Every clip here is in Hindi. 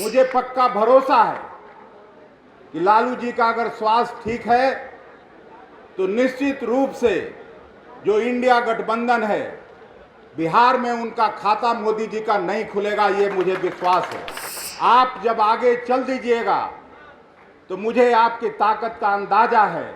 मुझे पक्का भरोसा है कि लालू जी का अगर स्वास्थ्य ठीक है तो निश्चित रूप से जो इंडिया गठबंधन है बिहार में उनका खाता मोदी जी का नहीं खुलेगा, ये मुझे विश्वास है। आप जब आगे चल दीजिएगा तो मुझे आपकी ताकत का अंदाजा है,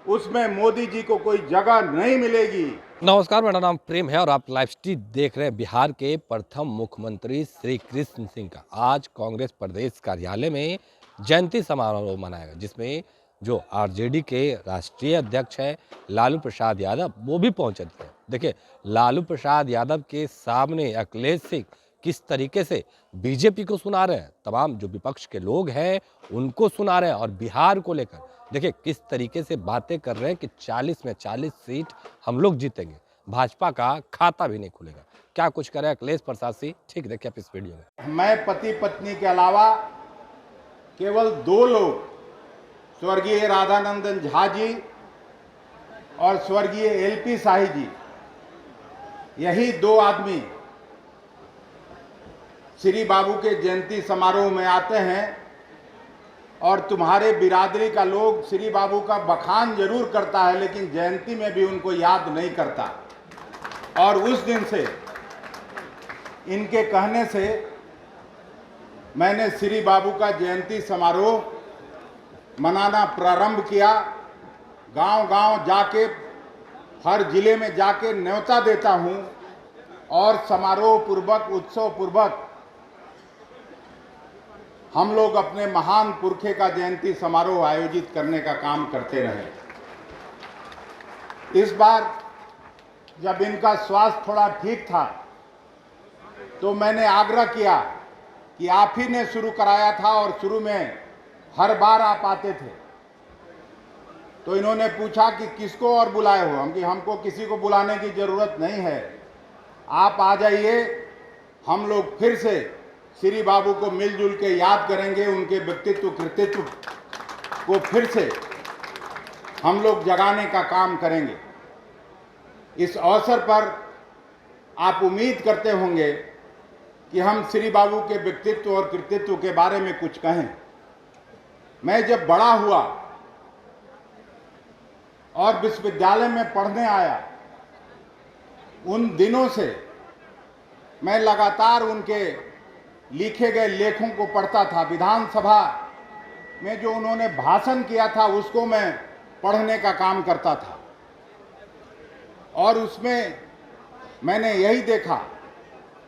उसमें मोदी जी को कोई जगह नहीं मिलेगी। नमस्कार, मेरा नाम प्रेम है और आप लाइव स्ट्रीम देख रहे हैं। बिहार के प्रथम मुख्यमंत्री श्री कृष्ण सिंह का आज कांग्रेस प्रदेश कार्यालय में जयंती समारोह मनाया गया, जिसमें जो आरजेडी के राष्ट्रीय अध्यक्ष हैं लालू प्रसाद यादव वो भी पहुंचे थे। देखिए, लालू प्रसाद यादव के सामने अखिलेश सिंह किस तरीके से बीजेपी को सुना रहे हैं, तमाम जो विपक्ष के लोग हैं उनको सुना रहे हैं, और बिहार को लेकर देखिए किस तरीके से बातें कर रहे हैं कि 40 में 40 सीट हम लोग जीतेंगे, भाजपा का खाता भी नहीं खुलेगा। क्या कुछ करे अखिलेश प्रसाद सिंह, ठीक देखिए आप इस वीडियो में। मैं पति पत्नी के अलावा केवल 2 लोग, स्वर्गीय राधानंदन झा जी और स्वर्गीय एलपी शाही जी, यही 2 आदमी श्री बाबू के जयंती समारोह में आते हैं और तुम्हारे बिरादरी का लोग श्री बाबू का बखान जरूर करता है, लेकिन जयंती में भी उनको याद नहीं करता। और उस दिन से इनके कहने से मैंने श्री बाबू का जयंती समारोह मनाना प्रारंभ किया। गांव-गांव जाके, हर जिले में जाके न्योता देता हूं और समारोह पूर्वक, उत्सव पूर्वक हम लोग अपने महान पुरखे का जयंती समारोह आयोजित करने का काम करते रहे। इस बार जब इनका स्वास्थ्य थोड़ा ठीक था तो मैंने आग्रह किया कि आप ही ने शुरू कराया था और शुरू में हर बार आप आते थे। तो इन्होंने पूछा कि किसको और बुलाए हो हम, कि हमको किसी को बुलाने की जरूरत नहीं है, आप आ जाइए, हम लोग फिर से श्री बाबू को मिलजुल के याद करेंगे, उनके व्यक्तित्व कृतित्व को फिर से हम लोग जगाने का काम करेंगे। इस अवसर पर आप उम्मीद करते होंगे कि हम श्री बाबू के व्यक्तित्व और कृतित्व के बारे में कुछ कहें। मैं जब बड़ा हुआ और विश्वविद्यालय में पढ़ने आया, उन दिनों से मैं लगातार उनके लिखे गए लेखों को पढ़ता था। विधानसभा में जो उन्होंने भाषण किया था उसको मैं पढ़ने का काम करता था और उसमें मैंने यही देखा।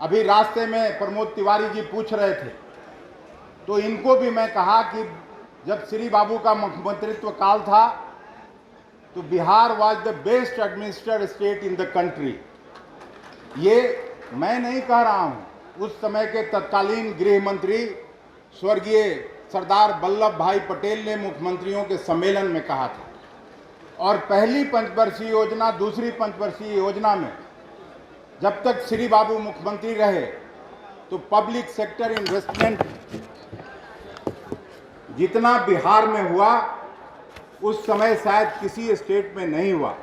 अभी रास्ते में प्रमोद तिवारी जी पूछ रहे थे तो इनको भी मैं कहा कि जब श्री बाबू का मुख्यमंत्रित्व काल था तो Bihar was the best administrated state in the country. ये मैं नहीं कह रहा हूँ, उस समय के तत्कालीन गृह मंत्री स्वर्गीय सरदार वल्लभ भाई पटेल ने मुख्यमंत्रियों के सम्मेलन में कहा था। और पहली पंचवर्षीय योजना, दूसरी पंचवर्षीय योजना में जब तक श्री बाबू मुख्यमंत्री रहे तो पब्लिक सेक्टर इन्वेस्टमेंट जितना बिहार में हुआ उस समय शायद किसी स्टेट में नहीं हुआ।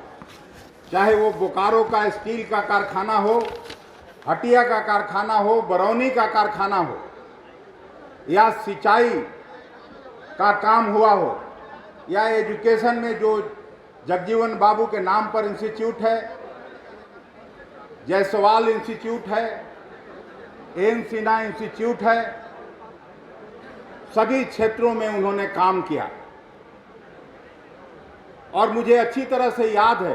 चाहे वो बोकारो का स्टील का कारखाना हो, हटिया का कारखाना हो, बरौनी का कारखाना हो, या सिंचाई का काम हुआ हो, या एजुकेशन में जो जगजीवन बाबू के नाम पर इंस्टीट्यूट है, जायसवाल इंस्टीट्यूट है, एन सिन्हा इंस्टीट्यूट है, सभी क्षेत्रों में उन्होंने काम किया। और मुझे अच्छी तरह से याद है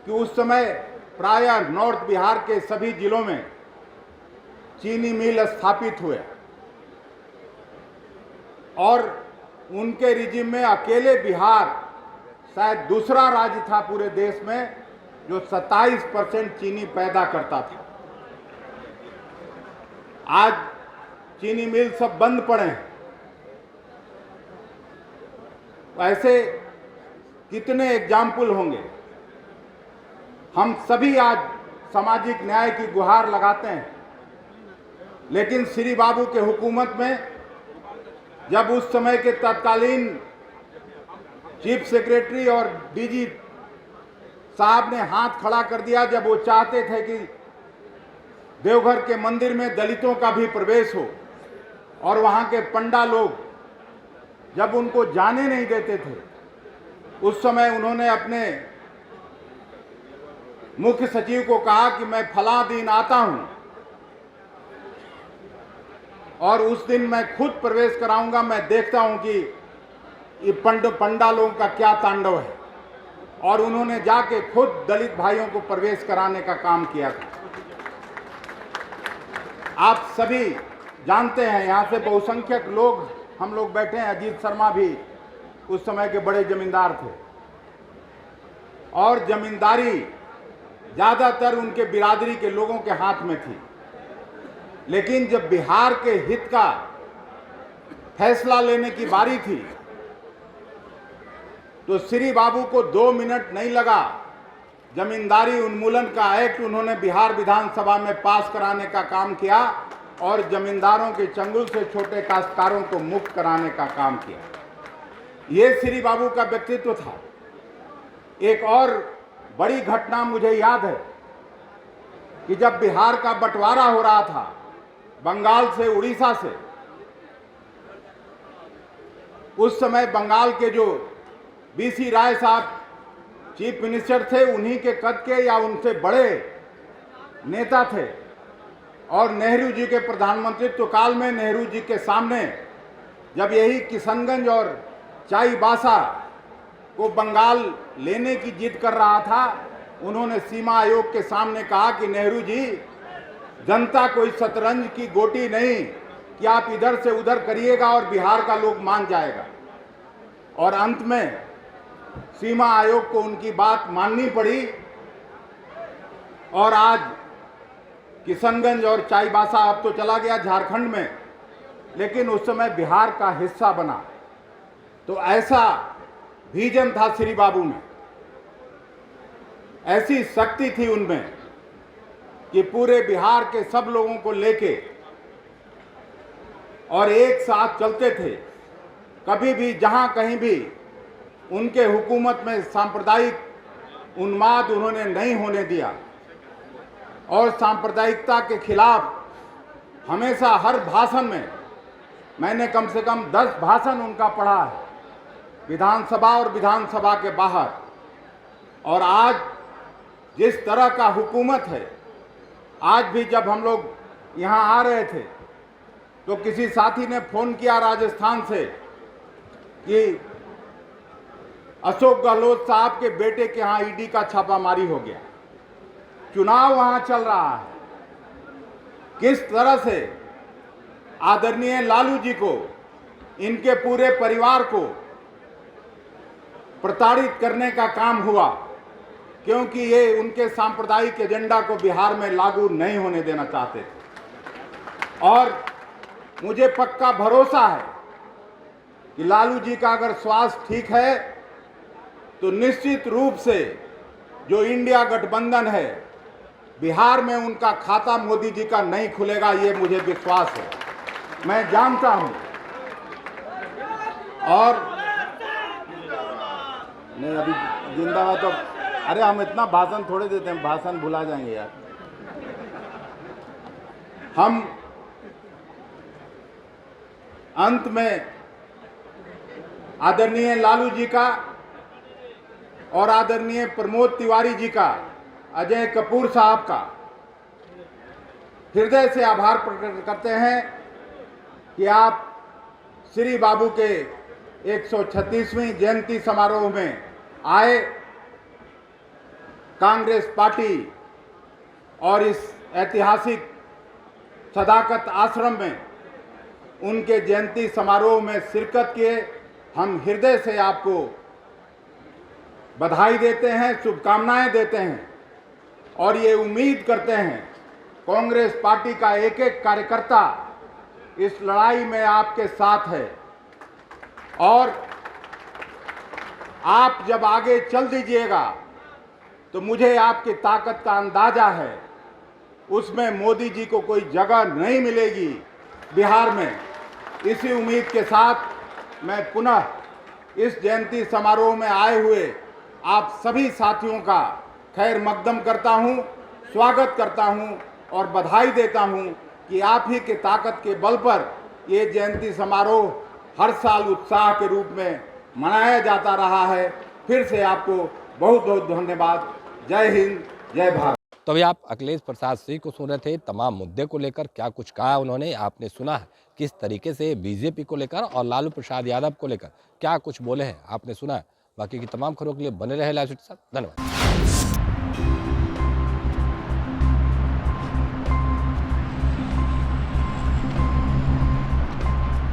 कि उस समय प्रायः नॉर्थ बिहार के सभी जिलों में चीनी मिल स्थापित हुए और उनके रिजिम में अकेले बिहार शायद दूसरा राज्य था पूरे देश में जो 27% चीनी पैदा करता था। आज चीनी मिल सब बंद पड़े हैं। ऐसे कितने एग्जाम्पल होंगे। हम सभी आज सामाजिक न्याय की गुहार लगाते हैं, लेकिन श्री बाबू के हुकूमत में जब उस समय के तत्कालीन चीफ सेक्रेटरी और डीजी साहब ने हाथ खड़ा कर दिया, जब वो चाहते थे कि देवघर के मंदिर में दलितों का भी प्रवेश हो, और वहां के पंडा लोग जब उनको जाने नहीं देते थे, उस समय उन्होंने अपने मुख्य सचिव को कहा कि मैं फला दिन आता हूं और उस दिन मैं खुद प्रवेश कराऊंगा, मैं देखता हूं कि ये पंडा लोगों का क्या तांडव है। और उन्होंने जाके खुद दलित भाइयों को प्रवेश कराने का काम किया था। आप सभी जानते हैं, यहाँ से बहुसंख्यक लोग हम लोग बैठे हैं। अजीत शर्मा भी उस समय के बड़े जमींदार थे, और जमींदारी ज़्यादातर उनके बिरादरी के लोगों के हाथ में थी। लेकिन जब बिहार के हित का फैसला लेने की बारी थी, तो श्री बाबू को 2 मिनट नहीं लगा। जमींदारी उन्मूलन का एक्ट उन्होंने बिहार विधानसभा में पास कराने का काम किया और जमींदारों के चंगुल से छोटे काश्तकारों को मुक्त कराने का काम किया। ये श्री बाबू का व्यक्तित्व था। एक और बड़ी घटना मुझे याद है कि जब बिहार का बंटवारा हो रहा था बंगाल से उड़ीसा से, उस समय बंगाल के जो बीसी राय साहब चीफ मिनिस्टर थे, उन्हीं के कद के या उनसे बड़े नेता थे, और नेहरू जी के प्रधानमंत्रित्व काल में नेहरू जी के सामने जब यही किशनगंज और चाईबासा को बंगाल लेने की जिद कर रहा था, उन्होंने सीमा आयोग के सामने कहा कि नेहरू जी, जनता कोई शतरंज की गोटी नहीं कि आप इधर से उधर करिएगा और बिहार का लोग मान जाएगा। और अंत में सीमा आयोग को उनकी बात माननी पड़ी, और आज किशनगंज और चाईबासा अब तो चला गया झारखंड में, लेकिन उस समय बिहार का हिस्सा बना। तो ऐसा विजन था श्री बाबू में, ऐसी शक्ति थी उनमें कि पूरे बिहार के सब लोगों को लेके और एक साथ चलते थे। कभी भी जहां कहीं भी उनके हुकूमत में सांप्रदायिक उन्माद उन्होंने नहीं होने दिया, और सांप्रदायिकता के खिलाफ हमेशा हर भाषण में, मैंने कम से कम 10 भाषण उनका पढ़ा है, विधानसभा और विधानसभा के बाहर। और आज जिस तरह का हुकूमत है, आज भी जब हम लोग यहाँ आ रहे थे तो किसी साथी ने फोन किया राजस्थान से कि अशोक गहलोत साहब के बेटे के यहाँ ईडी का छापामारी हो गया, चुनाव वहां चल रहा है। किस तरह से आदरणीय लालू जी को, इनके पूरे परिवार को प्रताड़ित करने का काम हुआ, क्योंकि ये उनके सांप्रदायिक एजेंडा को बिहार में लागू नहीं होने देना चाहते थे। और मुझे पक्का भरोसा है कि लालू जी का अगर स्वास्थ्य ठीक है तो निश्चित रूप से जो इंडिया गठबंधन है, बिहार में उनका खाता मोदी जी का नहीं खुलेगा, ये मुझे विश्वास है, मैं जानता हूं। और नहीं, अभी जिंदाबाद तो, अरे हम इतना भाषण थोड़े देते हैं, भाषण भुला जाएंगे यार। हम अंत में आदरणीय लालू जी का और आदरणीय प्रमोद तिवारी जी का, अजय कपूर साहब का हृदय से आभार प्रकट करते हैं कि आप श्री बाबू के 136वीं जयंती समारोह में आए। कांग्रेस पार्टी और इस ऐतिहासिक सदाकत आश्रम में उनके जयंती समारोह में शिरकत किए। हम हृदय से आपको बधाई देते हैं, शुभकामनाएं देते हैं, और ये उम्मीद करते हैं कांग्रेस पार्टी का एक एक कार्यकर्ता इस लड़ाई में आपके साथ है। और आप जब आगे चल दीजिएगा तो मुझे आपकी ताकत का अंदाजा है, उसमें मोदी जी को कोई जगह नहीं मिलेगी बिहार में। इसी उम्मीद के साथ मैं पुनः इस जयंती समारोह में आए हुए आप सभी साथियों का खैर मकदम करता हूं, स्वागत करता हूं। और बधाई देता हूं कि आप ही के ताकत के बल पर ये जयंती समारोह हर साल उत्साह के रूप में मनाया जाता रहा है। फिर से आपको बहुत बहुत धन्यवाद। जय हिंद, जय भारत। तो अभी आप अखिलेश प्रसाद सिंह को सुन रहे थे। तमाम मुद्दे को लेकर क्या कुछ कहा उन्होंने, आपने सुना है किस तरीके से बीजेपी को लेकर और लालू प्रसाद यादव को लेकर क्या कुछ बोले हैं, आपने सुना है। बाकी की तमाम खबरों के लिए बने रहे लाइव के साथ। धन्यवाद।